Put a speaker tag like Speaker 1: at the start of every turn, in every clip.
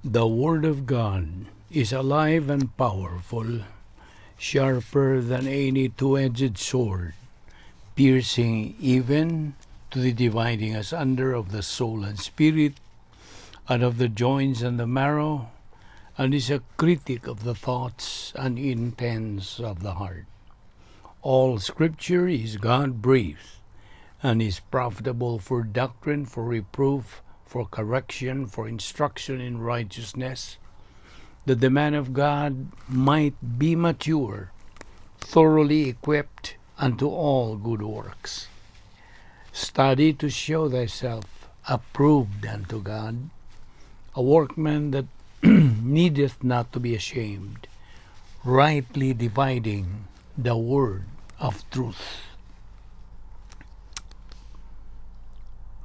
Speaker 1: The Word of God is alive and powerful, sharper than any two-edged sword, piercing even to the dividing asunder of the soul and spirit, and of the joints and the marrow, and is a critic of the thoughts and intents of the heart. All Scripture is God-breathed, and is profitable for doctrine, for reproof, for correction, for instruction in righteousness, that the man of God might be mature, thoroughly equipped unto all good works. Study to show thyself approved unto God, a workman that needeth not to be ashamed, rightly dividing the word of truth.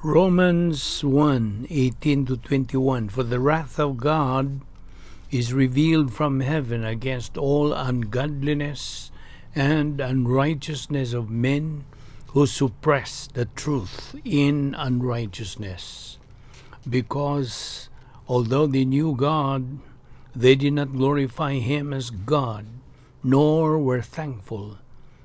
Speaker 1: Romans 1:18-21. For the wrath of God is revealed from heaven against all ungodliness and unrighteousness of men who suppress the truth in unrighteousness, because although they knew God, they did not glorify him as God, nor were thankful,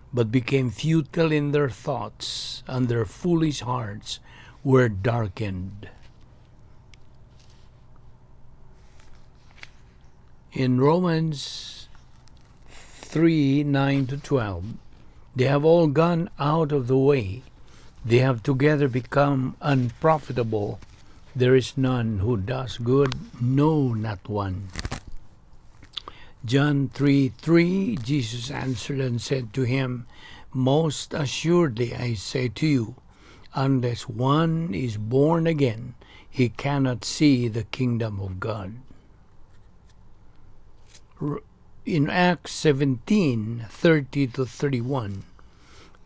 Speaker 1: but became futile in their thoughts, and their foolish hearts were darkened. In Romans 3:9-12, they have all gone out of the way. They have together become unprofitable. There is none who does good, no, not one. John 3:3, Jesus answered and said to him, Most assuredly I say to you, unless one is born again, he cannot see the kingdom of God. In Acts 17:30-31,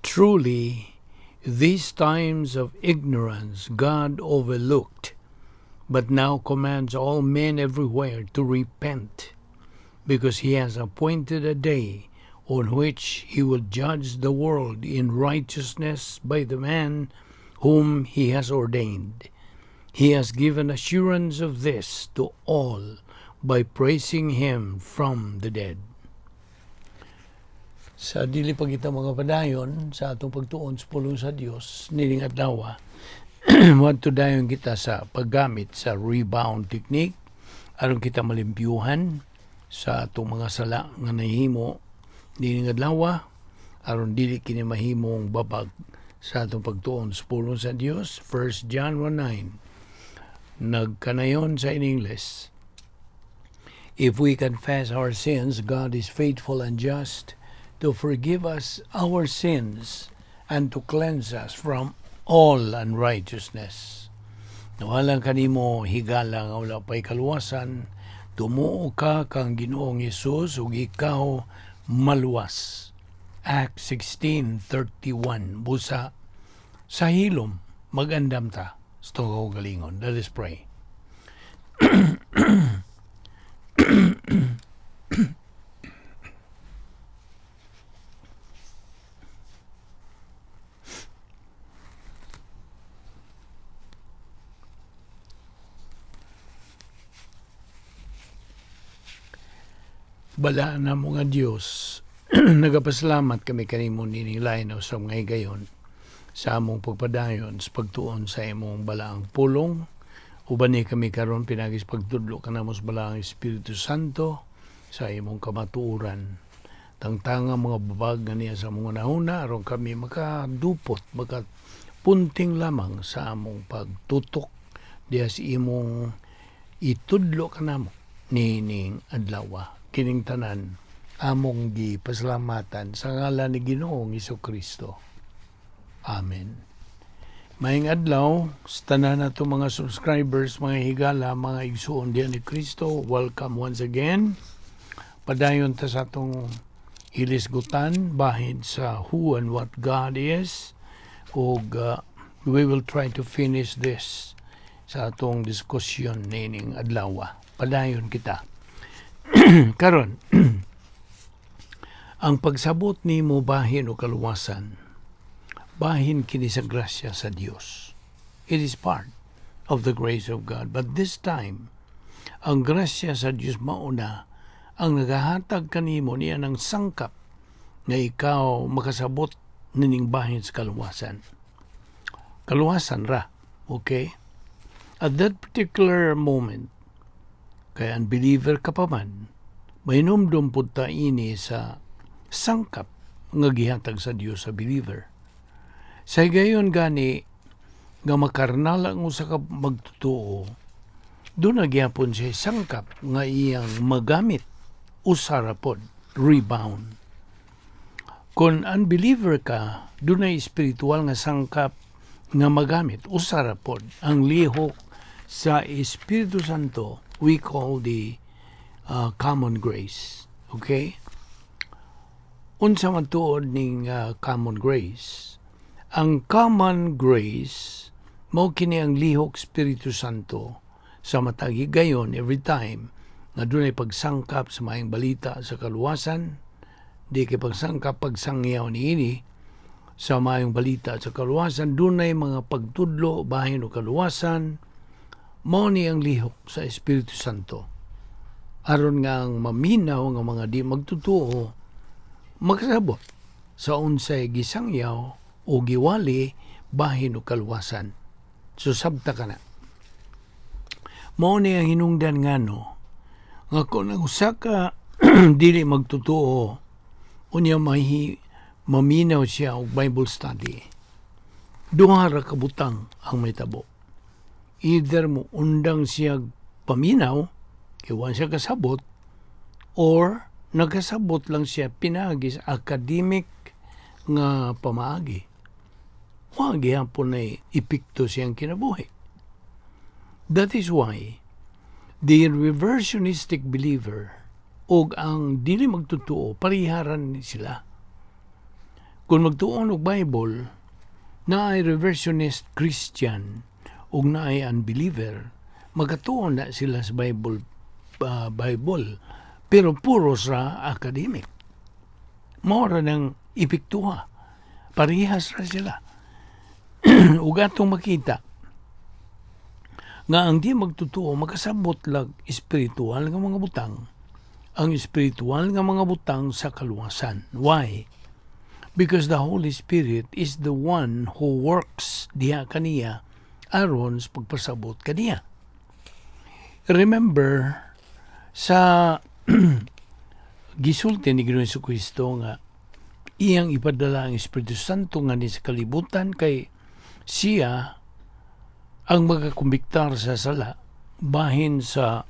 Speaker 1: truly these times of ignorance God overlooked, but now commands all men everywhere to repent, because he has appointed a day on which he will judge the world in righteousness by the man whom he has ordained. He has given assurance of this to all by praising him from the dead. Sa dili pa kita mga padayon, sa atong pagtuon sa pulong sa Dios, nining adlaw, wadto dayon kita sa paggamit sa rebound technique, aron kita malimpyuhan sa atong mga sala nga nahimo nining adlaw, aron dili kini mahimong babag sa atong pagtuon sa pulong sa Dios. 1 John 1:9 nagkanayon sa in English, if we confess our sins, God is faithful and just to forgive us our sins and to cleanse us from all unrighteousness. Nawalang kanimo higala nga wala pa'y kaluwasan, tumuo ka kang Ginoong Hesus ug ikaw maluwas. Acts 16:31. Busa sa hilom magandam ta sa galingon. Let us pray. Bala na mga Diyos, nagapasalamat kami kanimo nining lainaw sa mga higayon, sa among pagpadayon, sa pagtuon sa imong balaang pulong, uban ni kami karon pinagis pagtudlo kanamo sa balaang Espiritu Santo, sa imong kamatuoran. Tangtanga mga babag nga niya sa mga nahuna, aron kami makadupot, makapunting lamang sa among pagtutok, diya sa imong itudlo kanamo nining adlaw. Kining tanan among gipasalamatan sa ngalan ni Ginoong Hesukristo. Amen. Maayong adlaw sa tanan nato mga subscribers, mga higala, mga igsuon diyan ni Kristo. Welcome once again. Padayon ta sa atong hilisgutan bahin sa who and what God is, ug we will try to finish this sa atong diskusyon nining adlaw. Padayon kita. Karon, ang pagsabot nimo bahin o kaluwasan, bahin kini sa grasya sa Dios. It is part of the grace of God. But this time, Ang grasya sa Dios mauna ang nagahatag kanimo niya ng sangkap nga ikaw makasabot nining bahin sa kaluwasan. Kaluwasan ra, okay? At that particular moment, kay unbeliever ka pa man, mainumdum pud ta ini sa sangkap nga gihatag sa Dios sa believer. Sa gayon gani nga makarnal ang usa ka magtotoo, doon na gyapon siya sangkap nga iyang magamit usara pod, rebound. Kung unbeliever ka, doon na espiritual nga sangkap nga magamit usara pod ang lihok sa Espiritu Santo we call the common grace. Okay? Unsa man tuod ning common grace? Ang common grace mao kini ang lihok Espiritu Santo sa matag higayon every time nga dunay pagsangkap sa maayong balita sa kaluwasan, di kay pagsangkap pagsangyaw niini sa maayong balita sa kaluwasan, dunay mga pagtudlo bahin o kaluwasan, mao ni ang lihok sa Espiritu Santo. Aron nga ang maminaw nga mga di magtutuo magsabot sa unsay gisangyaw o giwali bahin o kaluwasan. So sabta ka na. Mao ni ang hinungdan ngano nga kung ang usa ka dili magtutuo unya maminaw siya og Bible study, duha ra ka butang ang may tabo. Either mo undang siya paminaw kiwan siya kasabot, or nagkasabot lang siya pinagi sa academic nga pamaagi. Wa gyapon ay epekto siyang kinabuhi. That is why the reversionistic believer o ang dili magtutuo, pariharan sila. Kung magtuon og Bible, na ay reversionist Christian o na ay unbeliever, magatuon na sila sa Bible, pero puro sa academic. Mora ng epektuha. Parihas ra sila. Ug atong makita nga ang di magtutuo makasabot lag espiritual nga mga butang, ang espiritual nga mga butang sa kaluwasan. Why? Because the Holy Spirit is the one who works diha kaniya aron sa pagpasabot kaniya. Remember sa gisulti ni Ginoong Jesucristo nga iyang ipadala ang Espiritu Santo nga ni sa kalibutan kay siya ang magakumbiktar sa sala bahin sa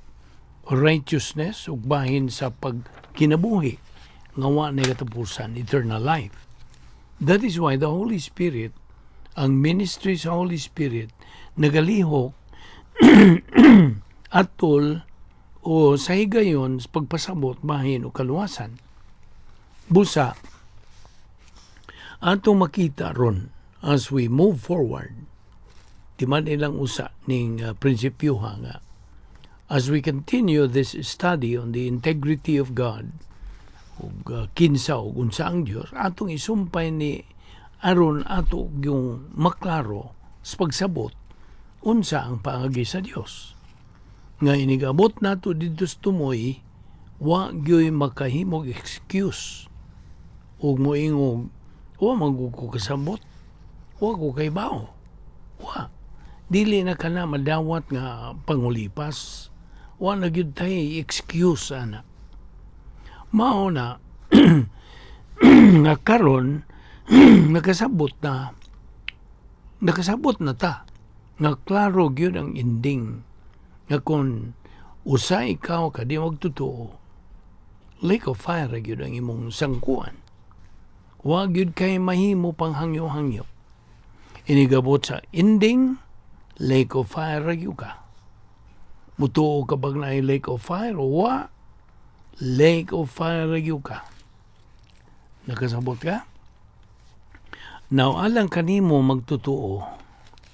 Speaker 1: righteousness ug bahin sa pagkinabuhi nga wa na katapusan, eternal life. That is why the Holy Spirit, ang ministry sa Holy Spirit nagalihok atol o sa higayon sa pagpasabot bahin o kaluwasan. Busa atong makita ron as we move forward, di man ilang usa ning prinsipyuha nga as we continue this study on the integrity of God ug kinsa ug unsa ang Dios, atong isumpay ni aron ato yung maklaro sa pagsabot unsa ang paagi sa Dios. Nga inigabot nato dito sa tumoy, wa gyoy makahimog excuse ug moingog wa magko kasabot, wa ko kay bao, wa dili na kana madawat nga pangulipas, wa na gyud tay excuse ana. Mao na nga karon nakasabot na ta nga klaro gyud ang ending nga kung usa ikaw ka di magtutuo, lake of fire gyud ang imong sangkuan. Wa gyud kay mahimo pang hangyo-hangyo. Inigabot sa ending, lake of fire gyud ka. Mutuo ka bag na lake of fire o wa, lake of fire gyud ka. Nakasabot ka? Now, alang kanimo magtutuo,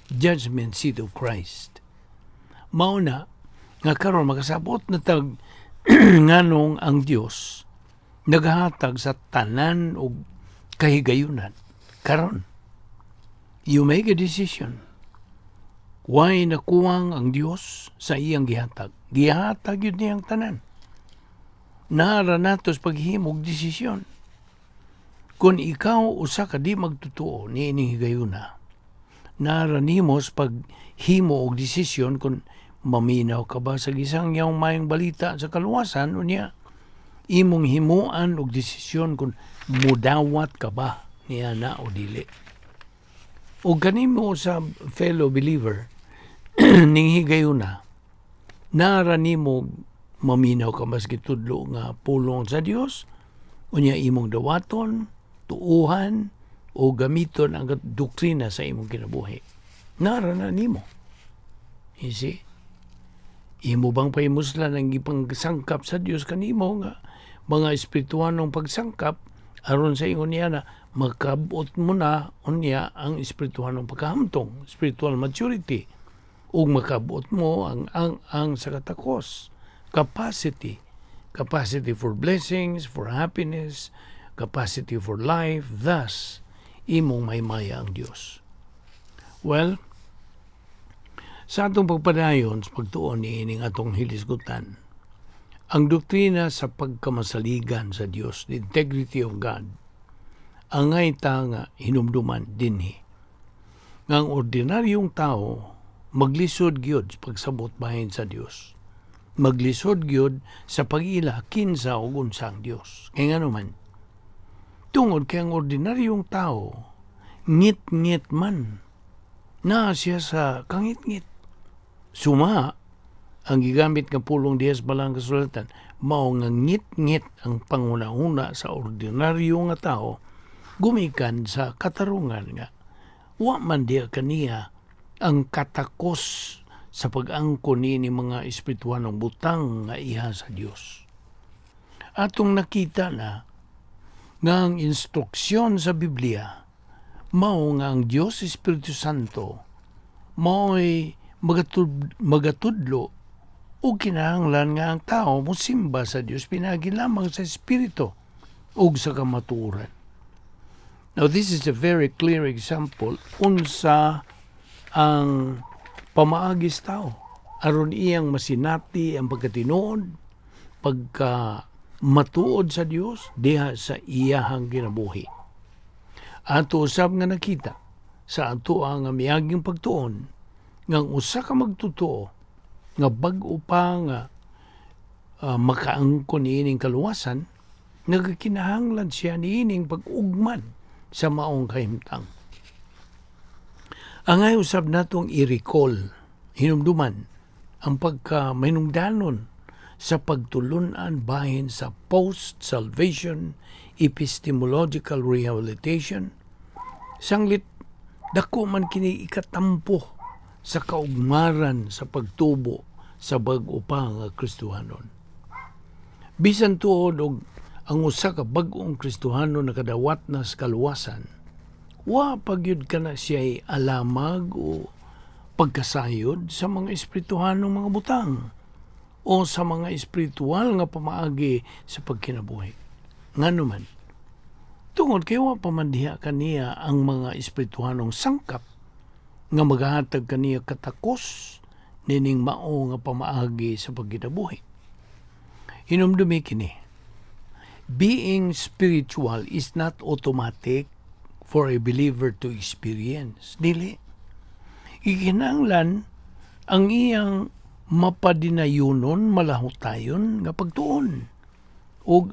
Speaker 1: judgment seat of Christ. Mauna, nga karon makasabot na tag nganong ang Dios naghatag sa tanan o kahigayunan. Karon, you make a decision Way nakuwang ang Dios sa iyang gihatag. Gihatag yun niyang tanan. Nara natos paghimog desisyon. Kung ikaw usa ka di magtutuo ni inihigayuna, nara nimos paghimo og desisyon kung maminaw ka ba sa gisang yaong mayong balita sa kaluwasan o niya imong himuan og desisyon kung mudawat ka ba niya na o dili. O kanimo sa fellow believer ning higayuna, nara nimo maminaw ka maski tudlo nga pulong sa Dios unya imong dawaton, tuuhan o gamiton ang doktrina sa imong kinabuhi. Nara na nimo. You see? Imo bang paimuslan ang ipangsangkap sa Dios kanimo nga mga espirituhanong pagsangkap aron sa ingon niya na makabot mo na unya ang espirituhanong pagkahamtong, spiritual maturity, ug makabot mo ang sa katakos, capacity for blessings, for happiness, capacity for life, thus imong maymaya ang Dios. Well, sa atong pagpadayon sa pagtuon ni ining atong hilisgutan, ang doktrina sa pagkamasaligan sa Dios, the integrity of God, angay ta nga hinumduman dinhi. Nga ang ordinaryong tao maglisod gyud sa pagsabot bahin sa Dios. Maglisod gyud sa pag-ila kinsa og unsang Dios. Kay ngano man, tungod kay ang ordinaryong tao ngit-ngit man na siya sa kangit-ngit. Suma ang gigamit nga pulong Diaz balang kasulatan, mao nga ngit-ngit ang panguna-una sa ordinaryo nga tao gumikan sa katarungan nga wa man diya kaniya ang katakos sa pag-angkon ni mga espirituhanong butang nga iha sa Dios. Atong nakita na nga ang instruksyon sa Biblia mao nga ang Dios Espiritu Santo mao'y magatudlo o kinahanglan nga ang tao mosimba sa Dios pinagi lamang sa Espiritu o sa kamatuoran. Now, this is a very clear example unsa ang pamaagis tao aron iyang masinati ang pagkatinuod, pagka matuod sa Dios diha sa iyahang kinabuhi. Ato usab nga nakita sa ato ang miaging pagtuon nga usa ka magtotoo nga bag-o pa nga makaangkon niining kaluwasan, nagakinahanglan siya niining pag-ugman sa maong kahimtang. Angay usab natong i-recall, hinumduman, ang pagka-mainungdanon sa pagtulunan bahin sa post-salvation epistemological rehabilitation. Sanglit, dako man kini ikatampo sa kaugmaran sa pagtubo sa bag-o pa nga Kristohanon. Bisan tuod og ang usa ka bag-ong Kristohanon nakadawat na sa kaluwasan, wa pagyud ka na siya'y alamag o pagkasayod sa mga espirituhanong mga butang o sa mga espiritual nga pamaagi sa pagkinabuhi. Ngano man, tungod kay wa pamandiha kaniya ang mga espirituhanong sangkap nga maghatag kaniya katakos nining mao nga pamaagi sa pagkinabuhi. Hinumdumi kini, being spiritual is not automatic for a believer to experience. Dili. Ikinanglan ang iyang mapadinayunon, malahutayon nga pagtuon. O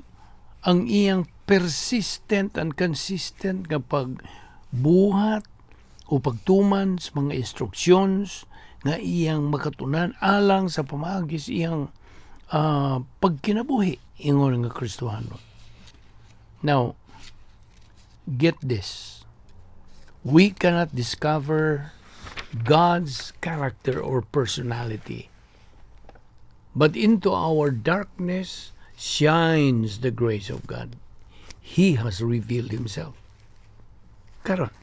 Speaker 1: ang iyang persistent and consistent nga pagbuhat o pagtuman sa mga instructions nga iyang makatunan alang sa pamagis iyang pagkinabuhi ingon nga Kristohanon. Now, get this. We cannot discover God's character or personality, but into our darkness shines the grace of God. He has revealed Himself. Karon,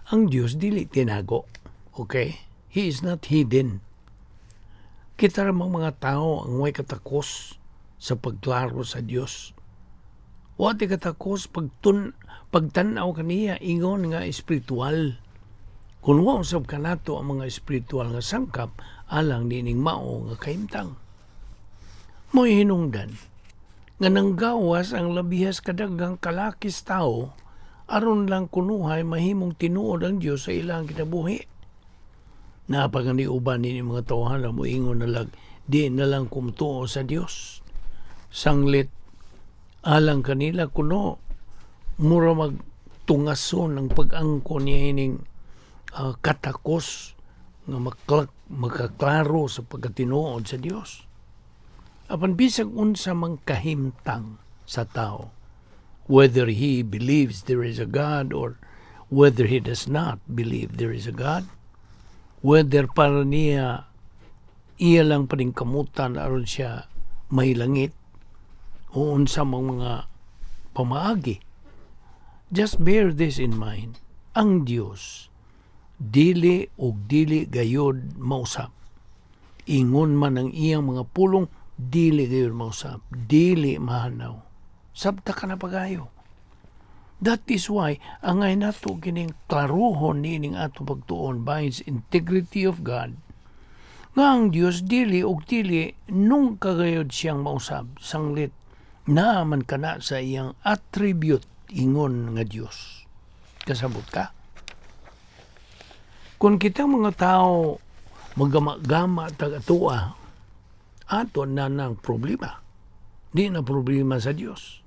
Speaker 1: ang Diyos dili tinago. Okay? He is not hidden. Kita ramang mga tao ang way katakos sa pagklaro sa Diyos. Wati katakos pagtanaw kaniya ingon nga espiritual. Kung wa usab kanato ang mga espiritual nga sangkap alang nining mao nga kahimtang. Mo'y hinungdan nga nanggawas ang labihas kadaghang kalakis tao aron lang kunuhay mahimong tinuod ang Dios sa ilang kinabuhi. Napagani uban ni mga tawhan mo ingon na lang di na lang kumtuo sa Dios. Sanglit alang kanila kuno mura magtungason ang pag-angkon niya ining katakos nga makaklaro sa pagkatinuod sa Dios. Apan bisag unsa mang kahimtang sa tao, whether he believes there is a God or whether he does not believe there is a God, whether para niya iya lang pa rin kamutan aron siya may langit o unsa mang mga pamaagi. Just bear this in mind. Ang Dios dili og dili gayod mausap. Ingon man ang iyang mga pulong, dili gayod mausap, dili mahanaw. Sabta ka na pagayo. That is why angay nato kining klaruhon nining ato pagtuon by its integrity of God. Nga ang Dios dili og dili nung kagayod siyang mausap, sanglit naaman kana sa iyang attribute ingon nga Dios. Kasabot ka? Kung kitang mga tao magama-gama tagatua, ato na ng problema. Di na problema sa Diyos.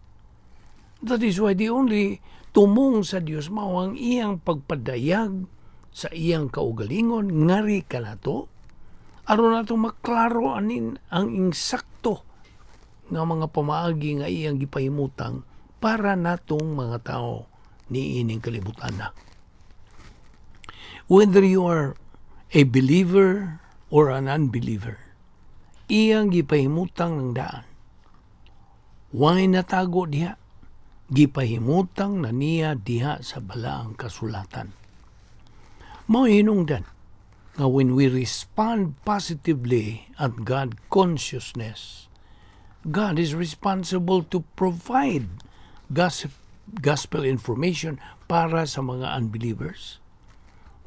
Speaker 1: That is why the only tumong sa Diyos mao ang iyang pagpadayag sa iyang kaugalingon, ngari ka na to, aron nato maklaro anin ang insakto nga mga pamaagi nga iyang gipahimutang para natong mga tao ni ining kalibutan na. Whether you are a believer or an unbeliever, iyang gipahimutang ng daan. Way natago diha, gipahimutang na niya diha sa balaang kasulatan. Mao hinungdan nga when we respond positively at God consciousness, God is responsible to provide gospel information para sa mga unbelievers,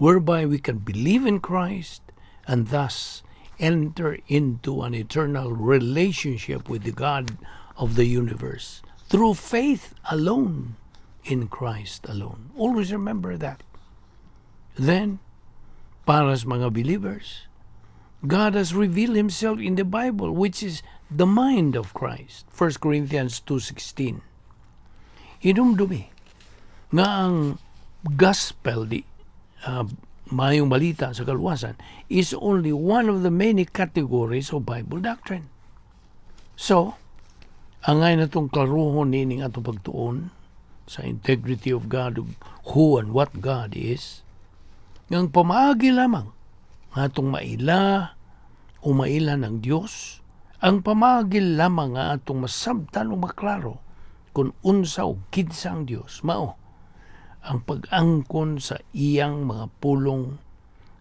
Speaker 1: whereby we can believe in Christ and thus enter into an eternal relationship with the God of the universe through faith alone in Christ alone. Always remember that. Then, para sa mga believers, God has revealed Himself in the Bible, which is the mind of Christ. 1 Corinthians 2:16. Hinumdumi nga ang gospel mayong balita sa kaluwasan is only one of the many categories of Bible doctrine. So, angay na itong klaruhon nining atong pagtuon sa integrity of God, who and what God is, ngang pamaagi lamang atong maila o maila ng Diyos, ang pamaagi lamang nga atong masabtan o maklaro kung unsa o kinsa ang Diyos, mao ang pag-angkon sa iyang mga pulong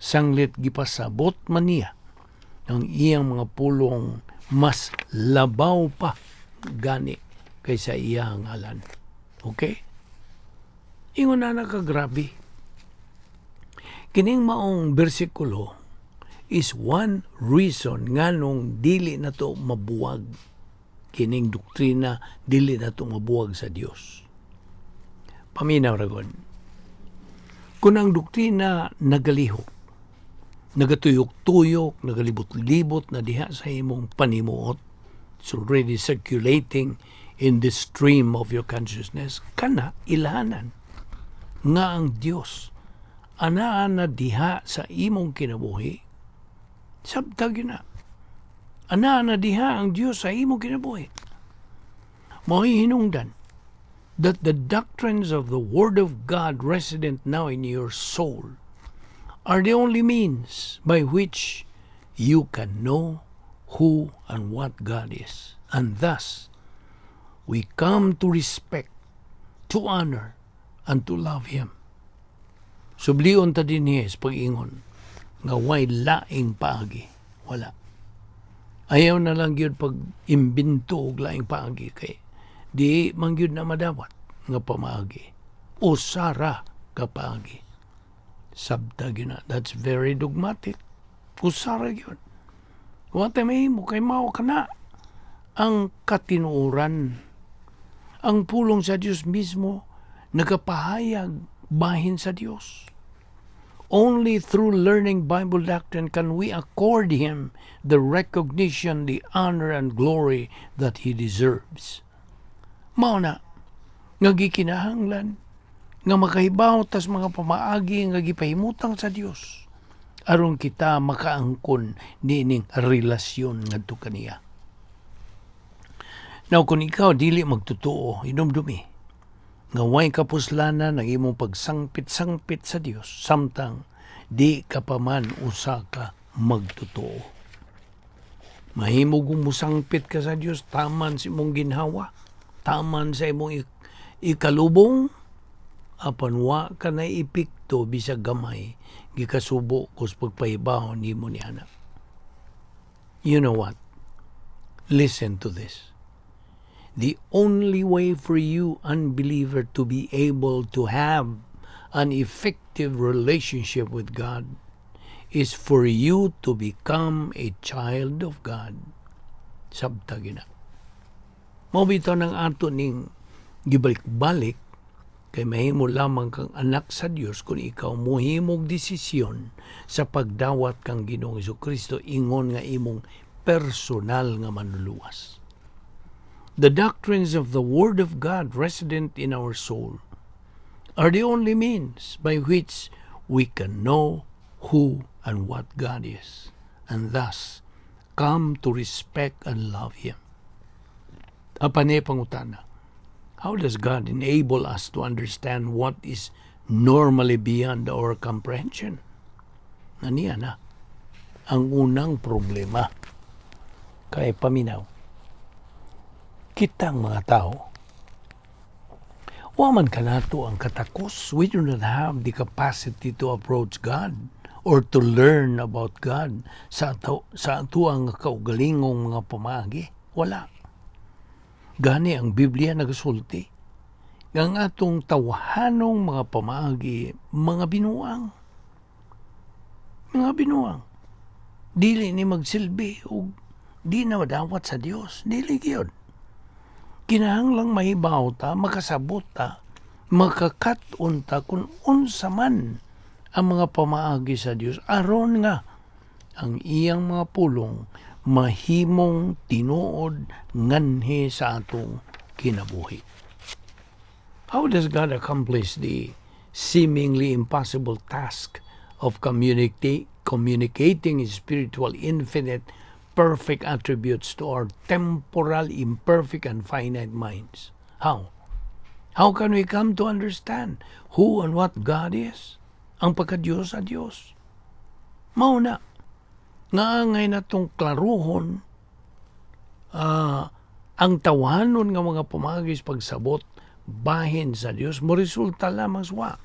Speaker 1: sanglit gipasabot man niya ang iyang mga pulong mas labaw pa gani kaysa iyang ngalan. Okay? Ingon na nakagrabe. Kining maong bersikulo is one reason nga nung dili na to mabuwag. Kining doktrina dili na to mabuwag sa Dios. Paminaw ragon. Kung ang doktrina nagalihok, nagatuyok-tuyok, nagalibot-libot na diha sa imong panimuot, it's already circulating in the stream of your consciousness, kana ilahanan nga ang Dios anaa na diha sa imong kinabuhi. Sabtag yun na. Anaa na diha ang Dios sa imong kinabuhi. Mo'y hinungdan that the doctrines of the Word of God resident now in your soul are the only means by which you can know who and what God is. And thus, we come to respect, to honor, and to love Him. Sublion ta din Hes pag-ingon nga way laing paagi. Wala. Ayaw na lang yun pag-imbinto og laing paagi kay di man yun na madawat nga pamaagi. O sara ka paagi. Sabta gina. That's very dogmatic. Usara yun. What may mo kay mao kana ang katinuuran. Ang pulong sa Diyos mismo nagapahayag bahin sa Diyos. Only through learning Bible doctrine can we accord Him the recognition, the honor, and glory that He deserves. Mao na, nga gikinahanglan, nga makahibaw tas mga pamaagi nga gipahimutang sa Dios aron kita makaangkon nining relasyon ngadto kaniya. Now kung ikaw dili magtotoo, inumdumi nga way kapuslanan ang imong pagsangpit-sangpit sa Dios, samtang di ka pa man usa ka magtotoo. Mahimo kung musangpit ka sa Dios, taman sa imong ginhawa, taman sa imong ikalubong, apan wa ka na ipikto bisag gamay gikasubo kus pagpahibaw nimo ni anak. You know what? Listen to this. The only way for you, unbeliever, to be able to have an effective relationship with God is for you to become a child of God. Sabta gina. Mao bitaw ng ato ning gibalik-balik kay mahimo lamang kang anak sa Dios kung ikaw mohimog desisyon sa pagdawat kang Ginoong Jesucristo ingon nga imong personal nga manluluwas. The doctrines of the Word of God resident in our soul are the only means by which we can know who and what God is, and thus come to respect and love Him. Apane pangutana, how does God enable us to understand what is normally beyond our comprehension? Naniya na, ang unang problema kay paminaw. Kitang mga tao, waman ka nato ang katakos. We do not have the capacity to approach God or to learn about God sa ato ang kaugalingong mga pamagi. Wala. Gani ang Biblia nagasulti. Ang atong tawahanong mga pamagi, mga binuang. Mga binuang. Dili ni magsilbi o di na madawat sa Dios. Dili gyud. Kinahanglang mahibaw ta, makasabot ta, makakat-on ta kung unsa man ang mga pamaagi sa Dios aron nga ang iyang mga pulong mahimong tinuod nganhi sa atong kinabuhi. How does God accomplish the seemingly impossible task of communicating His spiritual, infinite, perfect attributes to our temporal, imperfect, and finite minds? How? How can we come to understand who and what God is? Ang pagka-Diyos sa Diyos. Mauna, nga ngay na itong klaruhon, ang tawanon nga mga pamagis pagsabot, bahin sa Diyos, mo resulta lamang sa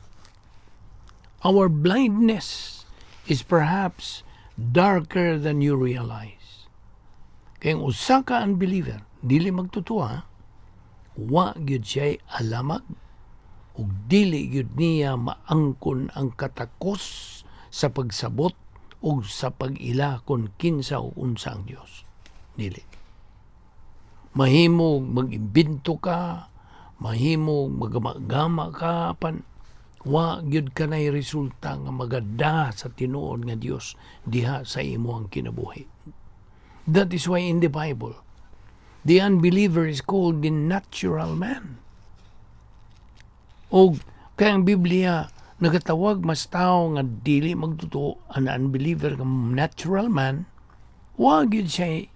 Speaker 1: our blindness is perhaps darker than you realize. Kaya usa ka unbeliever, dili magtutuwa, wa gyud siya alamag, ug dili gyud niya maangkon ang katakos sa pagsabot ug sa pag-ila kung kinsa o unsa ang Dios. Dili. Mahimo mag-imbento ka, mahimo magama ka, wa gyud kanay resulta nga magada sa tinuod nga Dios diha sa imo ang kinabuhi. That is why in the Bible, the unbeliever is called the natural man. O kaya ang Biblia, nagatawag mas tao nga dili magtuto ang unbeliever nga natural man, wag yun siya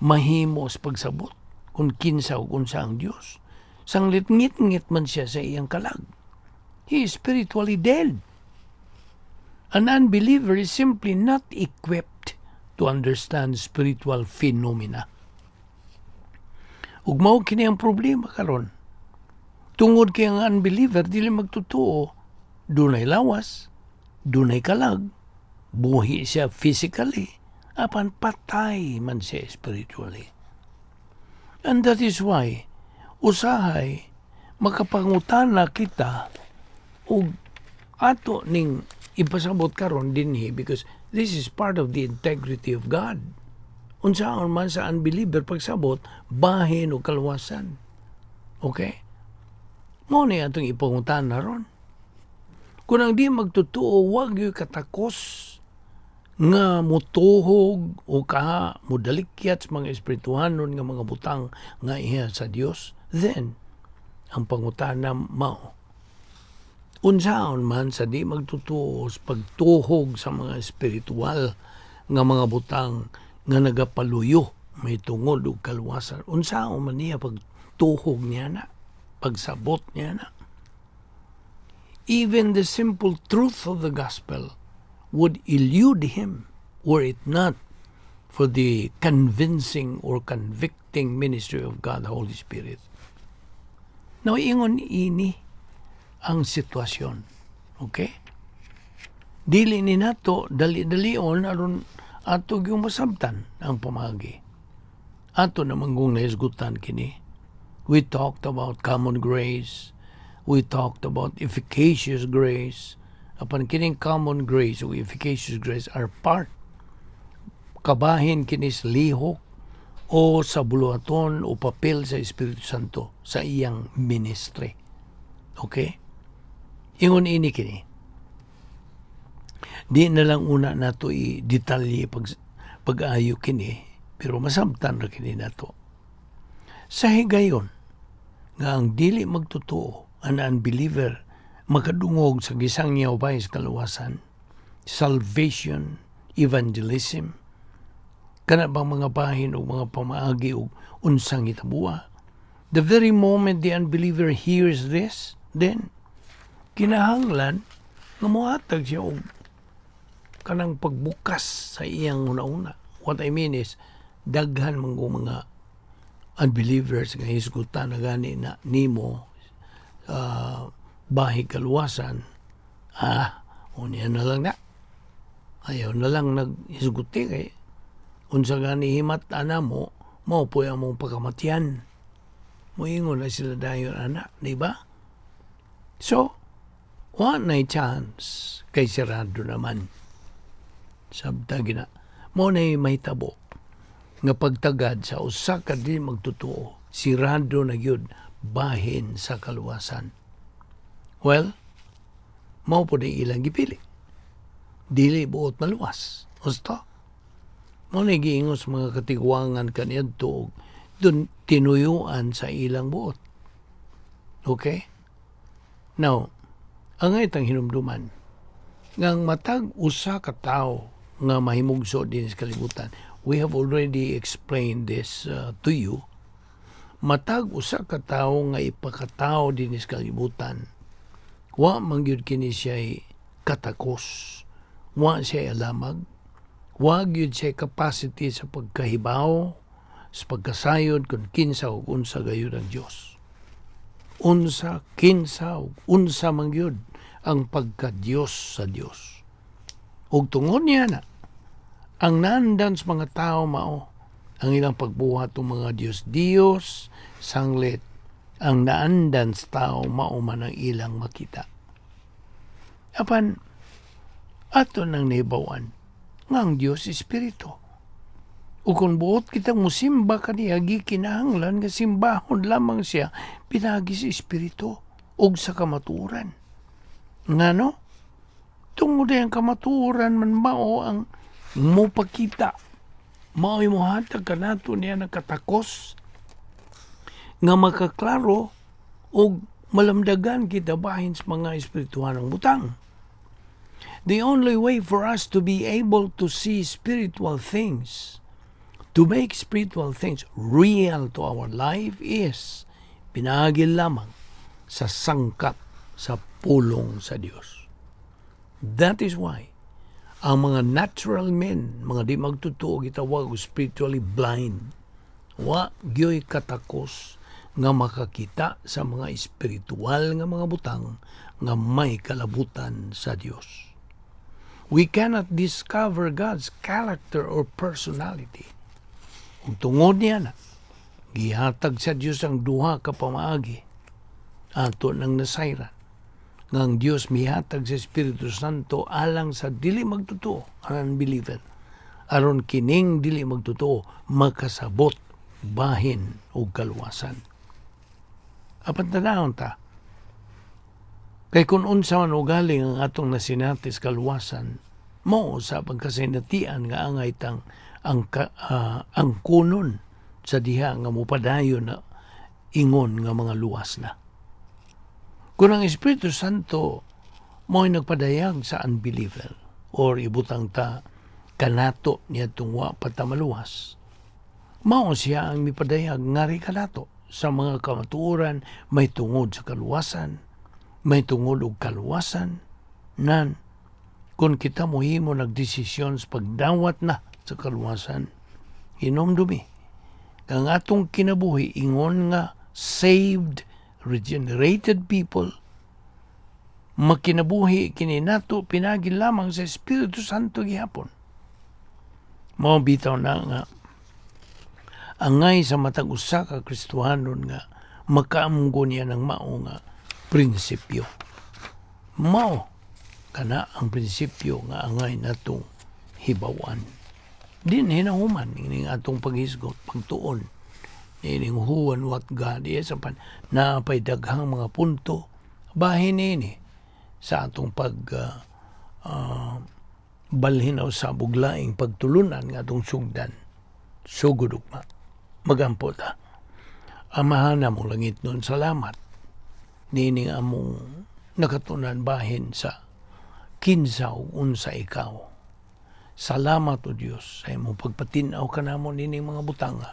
Speaker 1: mahimo sa pagsabot kung kinsa o unsa ang Diyos. Sanglit ngit-ngit man siya sa iyang kalag. He is spiritually dead. An unbeliever is simply not equipped to understand spiritual phenomena. Ug mao kini ang problema karon. Tungod kay ang unbeliever dili magtutuo, dunay lawas, dunay kalag, buhi siya physically, apan patay man siya spiritually. And that is why usahay makapangutana kita ug ato ning ipasabot karon dinhi because this is part of the integrity of God. Unsaon man sa unbeliever pagsabot, bahin o kalwasan. Okay? Mo ni atong ipangutan na ron. Kung ang di magtutuo, wag yung katakos nga mutuhog o ka mudalikyat sa mga espirituhanon nga mga butang nga iya sa Dios, then ang pangutana mao unsaon man sa di magtutuo sa pagtuhog sa mga espiritual nga mga butang nga nagapaluyo may tungod ug kalwasan, unsaon man niya pagtuhog niya na, pagsabot niya na. Even the simple truth of the gospel would elude him were it not for the convincing or convicting ministry of God the Holy Spirit. Now, ingon ini ang sitwasyon. Okay? Dili ni nato, dali-dalion, aron ato yung masabtan ang pamagi. Ato namang kung naisgutan kini. We talked about common grace. We talked about efficacious grace. Apan kining common grace o efficacious grace are part kabahin kinis lihok o sa buluhaton o papel sa Espiritu Santo sa iyang ministry. Okay? Ingon ini kini. Di na lang una nato i-detalye pag-ayo kini, pero masabtan ra kini nato. Sa higayon, nga ang dili magtotoo, an unbeliever, makadungog sa gisangyaw bay sa kaluwasan, salvation, evangelism, kana bang mga bahin o mga pamaagi o unsang itabuha. The very moment the unbeliever hears this, then kinahanglan nga mohatag siya og kanang pagbukas sa iyang una-una. What I mean is, daghan mga unbelievers nga hisgutan na gani na nimo bahi kaluwasan, unya na lang na. Ayaw na lang naghisguti kay unsa gani himat ana mo, mao po ang mong pagkamatyan. Moingon na sila dayon anak, di ba? So, one na chance kay sirado naman. Sabta gina. Mo na mahitabo nga pagtagad sa usa ka di magtutuo, sirado na gyud bahin sa kaluwasan. Well, mao po di ilang gipili. Dili buot maluwas. Usto? Mo na giingos mga katigwangan kaniadto dun tinuyuan sa ilang buot. Okay? Now, ang itang hinumduman, ngang matag usa ka tawo nga mahimugso din sa kalibutan, we have already explained this to you. Matag usa ka tawo nga ipakatawo din sa kalibutan, wa mangyud kini siya katakos, wa siya alamag, wa gyud siya capacity sa pagkahibaw, sa pagkasayod kung kinsa o unsa gayud ang Dios. Unsa, kinsa o unsa mangyud ang pagka-Diyos sa Diyos. Ug tungod niya na, ang naandan sa mga tao mao, ang ilang pagbuhat ng mga Diyos, sanglit, ang naandan sa tao mao man ang ilang makita. Apan, ato nang naibawan, nga ang Diyos Espiritu. O kung buot kitang musimba kaniya, gikinahanglan nga simbahon lamang siya, pinagi sa Espiritu, og sa kamaturan. Nga no? Tungod ang kamaturan man mao ang mupakita. Mao'y muhatag ka nato niya nakatakos nga makaklaro o malamdagan kita bahin sa mga espirituhan ng butang. The only way for us to be able to see spiritual things, to make spiritual things real to our life is pinagil lamang sa sangkap sa pulong sa Diyos. That is why ang mga natural men, mga di magtutuo gitawag spiritually blind, wa gyoy katakos nga makakita sa mga espiritual nga mga butang nga may kalabutan sa Diyos. We cannot discover God's character or personality. Kung tungod niya na, gihatag sa Diyos ang duha ka pamaagi ato ng nasayran. nga ang Dios mihatag sa Espiritu Santo alang sa dili magtotoo, ang unbeliever, aron kining dili magtotoo makasabot bahin o kaluwasan. Apan tanawon ta, kay kung unsa man ugali ang atong nasinatis kaluwasan, mo sa pagkasinatian nga angay tang ang kunon sa diha nga mupadayon na ingon nga mga luwas na. Kung ang Espiritu Santo mo'y nagpadayag sa unbeliever or ibutang ta kanato niya tungwa patamaluwas, mao siya ang mipadayag ngari kanato sa mga kamatuoran may tungod sa kaluwasan, may tungod og kaluwasan, nan kung kita mohimo nagdesisyon sa pagdawat na sa kaluwasan, hinomdumi ang atong kinabuhi ingon nga saved, regenerated people, makinabuhi kini nato pinagi lamang sa Espiritu Santo gihapon. Mao bitaw na nga angay sa matag usa ka Kristohanon nga makaamgo niya ng mao nga prinsipyo. Mao kana ang prinsipyo nga angay natong hibawan. Din hinahuman ining atong paghisgot, pagtuon ining who and what God is, apan napay daghang mga punto bahin ini sa atong balhin o sa buglaing pagtulunan nga atong sugdan. Sugod ugma, magampo ta. Amahan na mong langit nun, salamat nining among nakatunan bahin sa kinsaw unsa ikaw. Salamat o Diyos sa imong pagpatinaw kanamon nining mga butanga.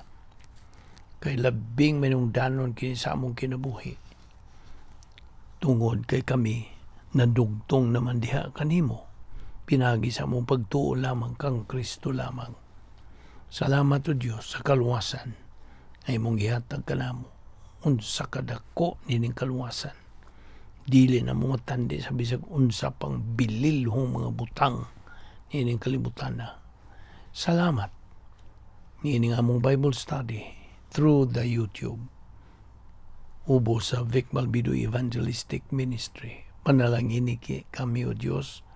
Speaker 1: Kay labing manungdanon kini sa among kinabuhi. Tungod kay kami nadugtong naman diha kanimo. Pinagi sa among pagtuo lamang kang Kristo lamang. Salamat o Diyos sa kaluwasan ay mong gihatag kanamo. Unsa kadako nining kaluwasan. Dili na mo matandi sa bisag unsa pang bililhong mga butang nining kalibutan na. Salamat nining among Bible study through the YouTube. Ubo sa Vic Balbido Evangelistic Ministry. Panalangin kami o Diyos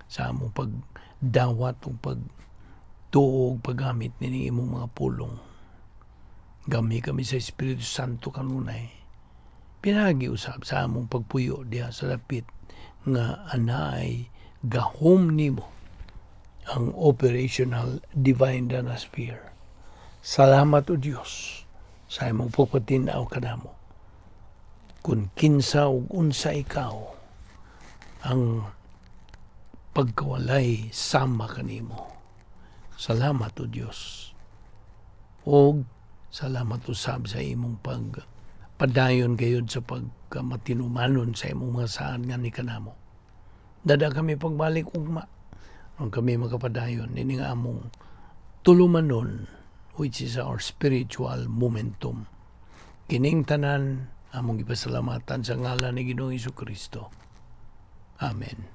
Speaker 1: sa among pagdawat o pagtuog, paggamit nining imong mga pulong. Gami kami sa Espiritu Santo kanunay. Pinagi usab sa among pagpuyo diha sa lapit nga anay gahom nimo ang operational divine danosphere. Salamat o Diyos sa imong pagpatinaw kanamo. Kung kinsa ug unsa ikaw ang pagkawalay sama kanimo. Salamat o Diyos. O salamat usab sa imong padayon gayud sa pagkamatinumanon sa imong mga saan nga ni kanamo. Dada kami pagbalik ugma. Nung kami makapadayon, nining among tulumanon, which is our spiritual momentum. Kining tanan, among ipasalamatan sa ngalan ni Ginoong Jesucristo. Amen.